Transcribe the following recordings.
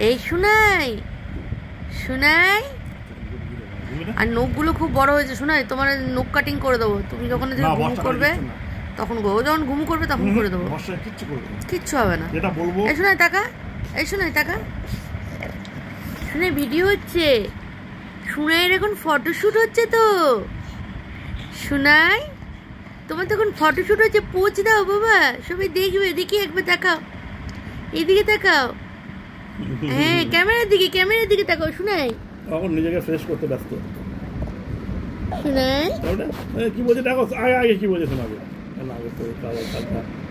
এই শোনাই শোনাই, আর নখগুলো খুব বড় হয়েছে শোনাই, তোমার নখ কাটিং করে দেবো। তুমি যখন ঘুম করবে তখন যখন ঘুম করবে তখন করে দেবো, কিচ্ছু হবে না। এই শোনাই টাকা, এই শোনাই টাকা, শুনে ভিডিও হচ্ছে, শোনাইয়ের এখন ফটোশ্যুট হচ্ছে তো। শোনাই তোমার তখন ফটোশ্যুট হচ্ছে, পোজ দাও বাবা, সবাই দেখবে। দেখি একবার তাকাও, এদিকে তাকাও, হ্যাঁ ক্যামেরার দিকে তাকাও। শোনাই এখন নিজেকে ফ্রেশ করতে ব্যস্ত। শোনাই কি বলছে দেখো, আগে কি বলছে শোনাবে।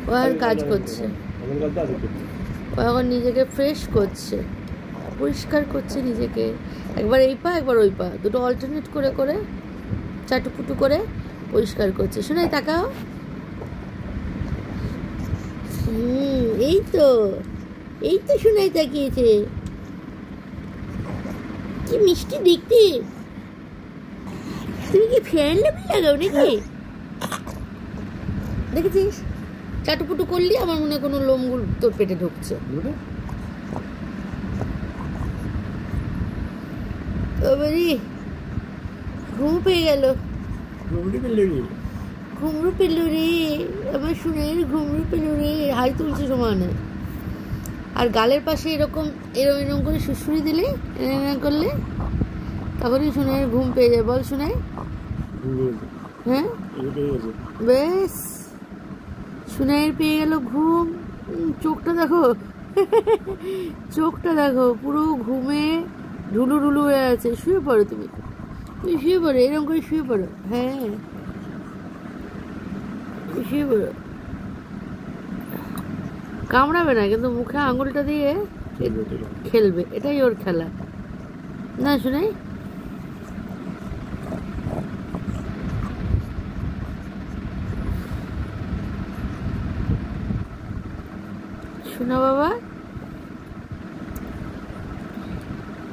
ও আর কাজ করছে, ও এখন নিজেকে ফ্রেশ করছে, পরিষ্কার করছে নিজেকে। একবার এই পা একবার ওই পা, দুটো অল্টারনেট করে করে চাটুপুটু করে পরিষ্কার করছে। শোনাই তাকাও, এই তো শোনাই তাকিয়েছে, কি মিষ্টি দেখতে। তুমি কি ফ্যান লাগাও নাকি? দেখেছিস চাটুপুটু করলি, আমার মনে কোনো লোমগুলো তোর পেটে ঢুকছে। ঘুম পেয়ে গেল, ঘুমরু পেল রে আমার শুনের, ঘুমরু পেল রে। হাই তুলছে সমানে, আর গালের পাশে এরকম এরকম করে সুড়সুড়ি দিলে এরকম করলে তখনই শুনের ঘুম পেয়ে যায়। বল শুনে, হ্যাঁ বেশ শুনের পেয়ে গেল ঘুম। চোখটা দেখো, চোখটা দেখো পুরো ঘুমে ঢুলু ঢুলু হয়ে আছে। শুয়ে পড়ো, তুমি শুয়ে পড়ো, এরকম করে শুয়ে পড়ো। হ্যাঁ শুয়ে পড়ো, কামড়াবে না কিন্তু মুখে আঙুলটা দিয়ে খেলবে, এটাই ওর খেলা। না শুনাই, শোনা বাবা।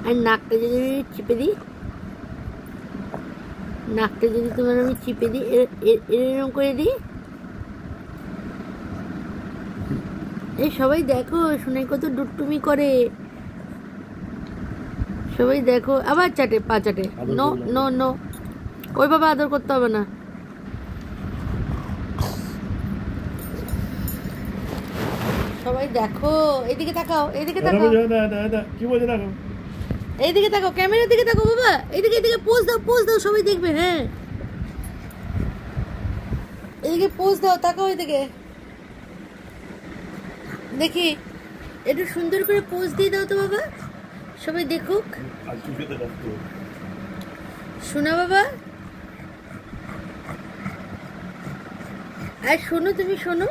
আর নাকটা যদি চিপে দিই, নাকটা যদি তোমার আমি চিপে দিই, এরকম করে দিই, এই সবাই দেখো শুনে কত ডুট্টুমি করে, সবাই দেখো। আবার চাটে, পা চাটে। নো নো নো, ওই বাবা আদর করতে হবে না। সবাই দেখো, এইদিকে তাকাও, এইদিকে তাকাও, কি বলছে দেখো, এইদিকে তাকাও, ক্যামেরার দিকে তাকাও বাবা, এইদিকে এদিকে পোজ দাও সবাই দেখবে। হ্যাঁ এদিকে পোজ দাও, তাকাও এদিকে, দেখি একটু সুন্দর করে পোজ দিয়ে দাও তো বাবা, সবাই দেখুক। শোনা বাবা, আর শোনো, তুমি শোনো।